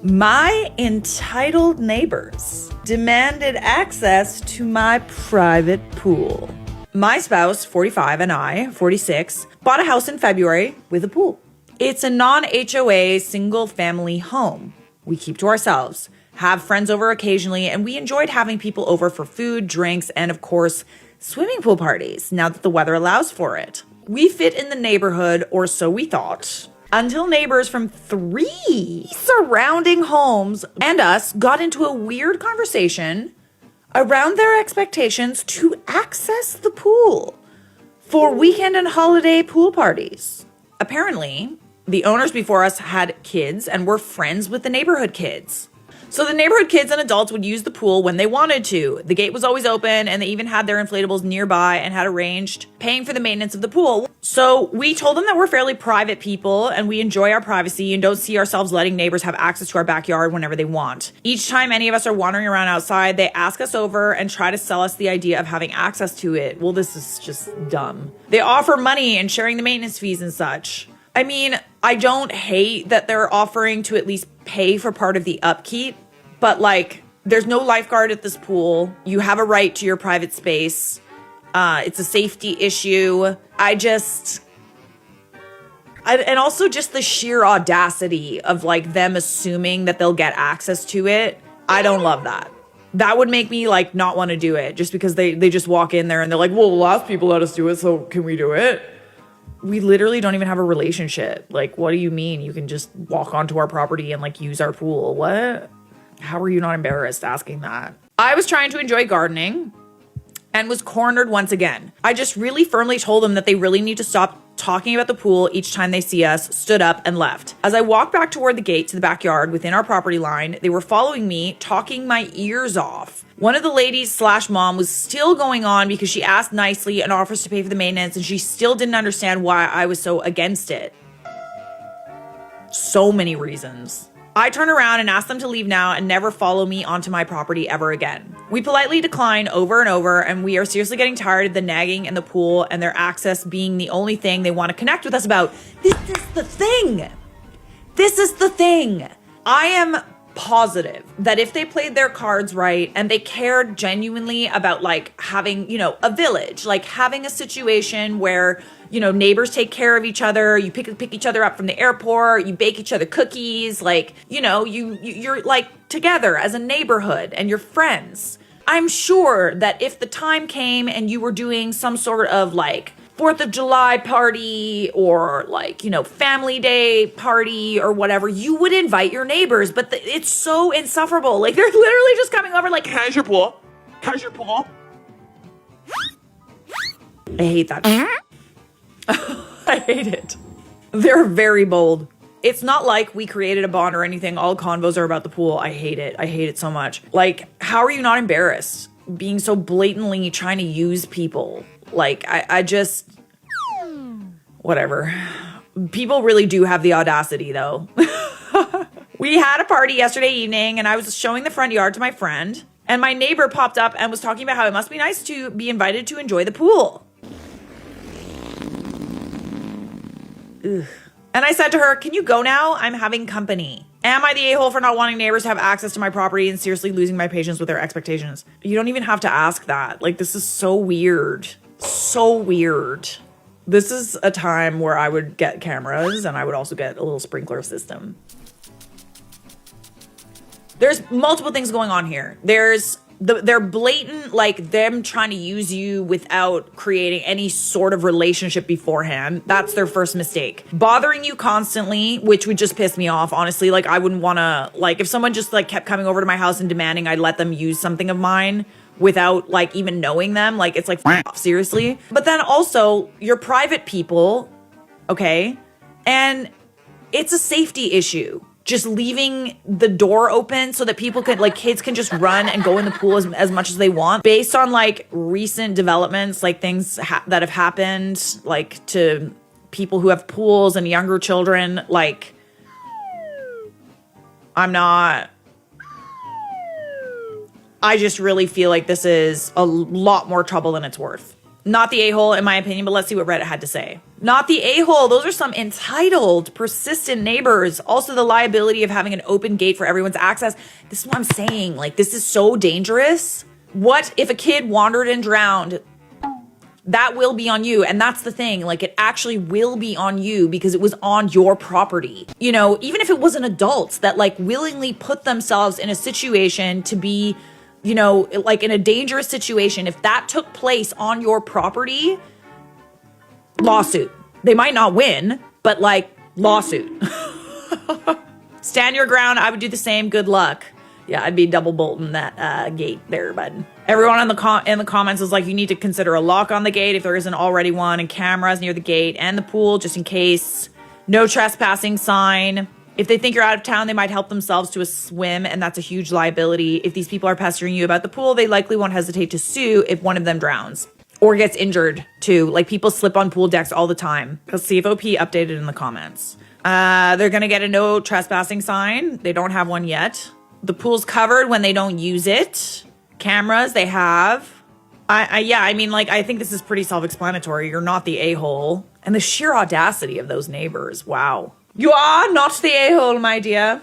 My entitled neighbors demanded access to my private pool. My spouse, 45, and I, 46, bought a house in February with a pool. It's a non-HOA single-family home. We keep to ourselves, have friends over occasionally, and we enjoyed having people over for food, drinks, and of course, swimming pool parties, now that the weather allows for it. We fit in the neighborhood, or so we thought, until neighbors from 3 surrounding homes and us got into a weird conversation around their expectations to access the pool for weekend and holiday pool parties. Apparently, the owners before us had kids and were friends with the neighborhood kids. So the neighborhood kids and adults would use the pool when they wanted to. The gate was always open, and they even had their inflatables nearby and had arranged paying for the maintenance of the pool. So we told them that we're fairly private people and we enjoy our privacy and don't see ourselves letting neighbors have access to our backyard whenever they want. Each time any of us are wandering around outside, they ask us over and try to sell us the idea of having access to it. Well, this is just dumb. They offer money and sharing the maintenance fees and such. I mean, I don't hate that they're offering to at least pay for part of the upkeep, but like, there's no lifeguard at this pool. You have a right to your private space. It's a safety issue. And also just the sheer audacity of like them assuming that they'll get access to it. I don't love that. That would make me like not want to do it just because they just walk in there and they're like, well, the last people let us do it, so can we do it? We literally don't even have a relationship. Like, what do you mean you can just walk onto our property and like use our pool? What? How are you not embarrassed asking that? I was trying to enjoy gardening and was cornered once again. I just really firmly told them that they really need to stop talking about the pool each time they see us, stood up and left. As I walked back toward the gate to the backyard within our property line, they were following me, talking my ears off. One of the ladies / mom was still going on because she asked nicely and offers to pay for the maintenance, and she still didn't understand why I was so against it. So many reasons. I turn around and ask them to leave now and never follow me onto my property ever again. We politely decline over and over, and we are seriously getting tired of the nagging and the pool and their access being the only thing they want to connect with us about. This is the thing. This is the thing. I am positive that if they played their cards right and they cared genuinely about like having, a village, like having a situation where, neighbors take care of each other, you pick each other up from the airport, you bake each other cookies, like, you're like together as a neighborhood and you're friends. I'm sure that if the time came and you were doing some sort of like 4th of July party or like, family day party or whatever, you would invite your neighbors, but it's so insufferable. Like they're literally just coming over like, how's your pool? How's your pool? I hate that. I hate it. They're very bold. It's not like we created a bond or anything. All convos are about the pool. I hate it. I hate it so much. Like, how are you not embarrassed being so blatantly trying to use people? Like, I just, whatever. People really do have the audacity though. We had a party yesterday evening and I was showing the front yard to my friend and my neighbor popped up and was talking about how it must be nice to be invited to enjoy the pool. Ugh. And I said to her, can you go now? I'm having company. Am I the a-hole for not wanting neighbors to have access to my property and seriously losing my patience with their expectations? You don't even have to ask that. Like, this is so weird. So weird. This is a time where I would get cameras and I would also get a little sprinkler system. There's multiple things going on here. They're blatant, like them trying to use you without creating any sort of relationship beforehand. That's their first mistake. Bothering you constantly, which would just piss me off, honestly. Like, I wouldn't want to, like, if someone just like kept coming over to my house and demanding I'd let them use something of mine without like even knowing them, like, it's like, f off, seriously. But then also, you're private people, okay? And it's a safety issue. Just leaving the door open so that people can, like, kids can just run and go in the pool as much as they want based on like recent developments, like things that have happened, like to people who have pools and younger children. Like, I just really feel like this is a lot more trouble than it's worth. Not the a-hole, in my opinion, but let's see what Reddit had to say. Not the a-hole. Those are some entitled, persistent neighbors. Also, the liability of having an open gate for everyone's access. This is what I'm saying. Like, this is so dangerous. What if a kid wandered and drowned? That will be on you. And that's the thing. Like, it actually will be on you because it was on your property. You know, even if it wasn't adults that like willingly put themselves in a situation to be, you know, like in a dangerous situation, if that took place on your property, lawsuit. They might not win, but like lawsuit. Stand your ground. I would do the same. Good luck. Yeah, I'd be double bolting that gate there, bud. Everyone in the comments is like, you need to consider a lock on the gate if there isn't already one, and cameras near the gate and the pool just in case. No trespassing sign. If they think you're out of town, they might help themselves to a swim, and that's a huge liability. If these people are pestering you about the pool, they likely won't hesitate to sue if one of them drowns or gets injured too. Like, people slip on pool decks all the time. Let's see if OP updated in the comments. They're gonna get a no trespassing sign. They don't have one yet. The pool's covered when they don't use it. Cameras they have. Yeah, I mean, like, I think this is pretty self-explanatory. You're not the a-hole. And the sheer audacity of those neighbors. Wow. You are not the a-hole, my dear.